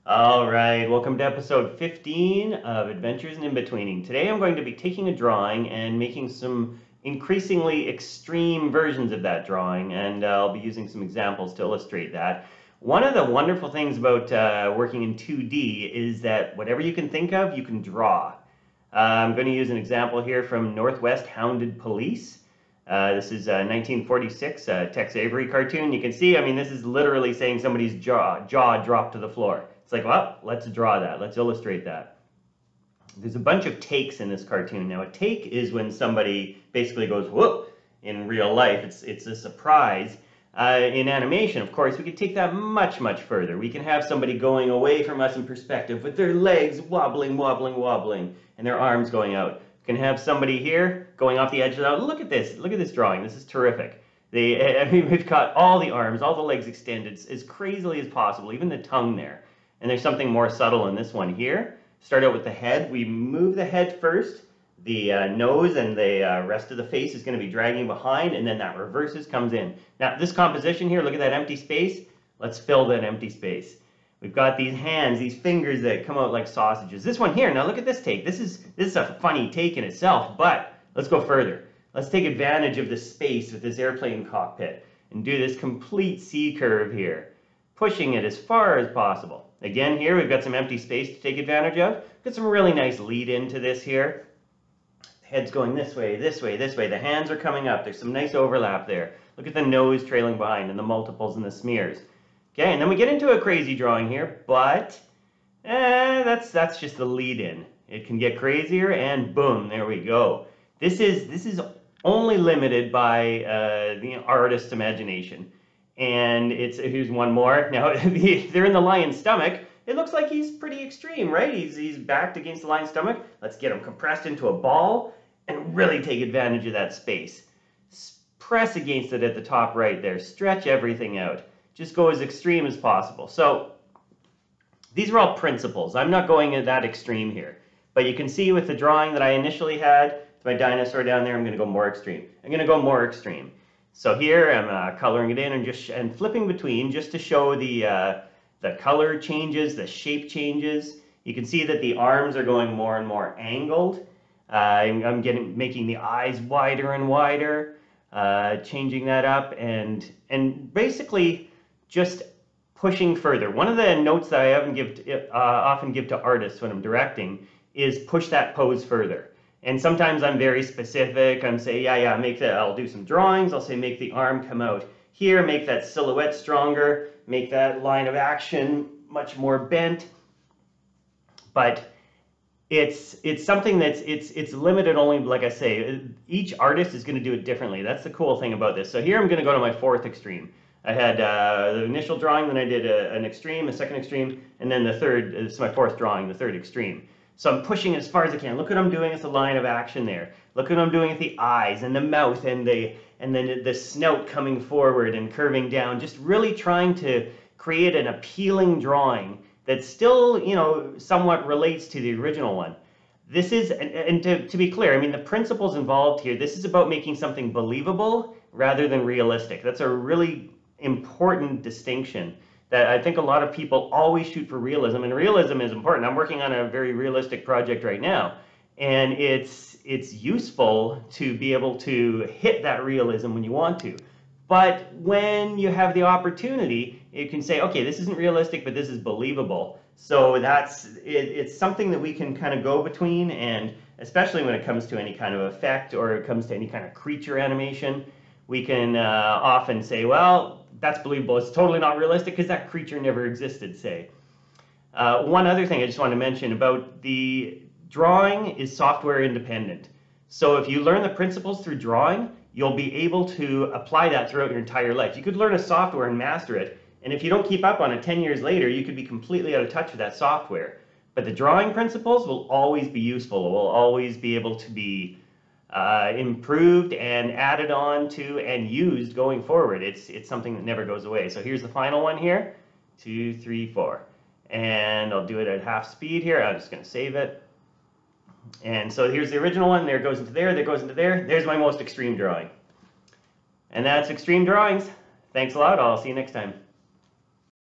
All right, welcome to episode 15 of Adventures in Inbetweening. Today I'm going to be taking a drawing and making some increasingly extreme versions of that drawing, and I'll be using some examples to illustrate that. One of the wonderful things about working in 2D is that whatever you can think of, you can draw. I'm going to use an example here from Northwest Hounded Police. This is a 1946 Tex Avery cartoon. You can see, I mean, this is literally saying somebody's jaw dropped to the floor. It's like, well, let's draw that. Let's illustrate that. There's a bunch of takes in this cartoon. Now, a take is when somebody basically goes, whoop, in real life. It's a surprise. In animation, of course, we can take that much, much further. We can have somebody going away from us in perspective with their legs wobbling, wobbling, wobbling, and their arms going out. We can have somebody here going off the edge of the, look at this drawing. This is terrific. I mean, we've got all the arms, all the legs extended as crazily as possible, even the tongue there. And there's something more subtle in this one here. Start out with the head. We move the head first. The nose and the rest of the face is going to be dragging behind, and then that reverses, comes in. Now, this composition here, look at that empty space. Let's fill that empty space. We've got these hands, these fingers that come out like sausages. This one here, now look at this take. This is a funny take in itself, but let's go further. Let's take advantage of the space with this airplane cockpit and do this complete C curve here, pushing it as far as possible. Again, here we've got some empty space to take advantage of. Got some really nice lead into this here. The head's going this way, this way, this way. The hands are coming up. There's some nice overlap there. Look at the nose trailing behind and the multiples and the smears. Okay, and then we get into a crazy drawing here, but that's just the lead in. It can get crazier, and boom, there we go. This is only limited by the artist's imagination. And here's one more. Now, they're in the lion's stomach. It looks like he's pretty extreme, right? He's backed against the lion's stomach. Let's get him compressed into a ball and really take advantage of that space. Press against it at the top right there. Stretch everything out. Just go as extreme as possible. So these are all principles. I'm not going at that extreme here. But you can see with the drawing that I initially had, with my dinosaur down there, I'm going to go more extreme. I'm going to go more extreme. So here I'm coloring it in and flipping between just to show the color changes, the shape changes. You can see that the arms are going more and more angled. I'm making the eyes wider and wider, changing that up, and basically just pushing further. One of the notes that I often give to artists when I'm directing is push that pose further. And sometimes I'm very specific. I'm saying, I'll do some drawings. I'll say, make the arm come out here, make that silhouette stronger, make that line of action much more bent. But it's something that's, it's limited only, like I say, each artist is going to do it differently. That's the cool thing about this. So here I'm going to go to my fourth extreme. I had the initial drawing, then I did an extreme, a second extreme, and then the third, this is my fourth drawing, the third extreme. So I'm pushing as far as I can. Look what I'm doing with the line of action there. Look what I'm doing with the eyes and the mouth and then the snout coming forward and curving down. Just really trying to create an appealing drawing that still, somewhat relates to the original one. This is, and to be clear, I mean, the principles involved here, this is about making something believable rather than realistic. That's a really important distinction that I think a lot of people always shoot for realism, and realism is important. I'm working on a very realistic project right now, and it's useful to be able to hit that realism when you want to. But when you have the opportunity, you can say, okay, this isn't realistic, but this is believable. So it's something that we can kind of go between, and especially when it comes to any kind of effect or it comes to any kind of creature animation, we can often say, well, that's believable. It's totally not realistic because that creature never existed, say. One other thing I just want to mention about the drawing is software independent. So if you learn the principles through drawing, you'll be able to apply that throughout your entire life. You could learn a software and master it, and if you don't keep up on it 10 years later, you could be completely out of touch with that software. But the drawing principles will always be useful. Will always be able to be improved and added on to and used going forward. It's something that never goes away. So here's the final one here, 2, 3, 4. And I'll do it at half speed here. I'm just going to save it. And so here's the original one. There it goes into there. There goes into there. There's my most extreme drawing. And that's Extreme Drawings. Thanks a lot. I'll see you next time.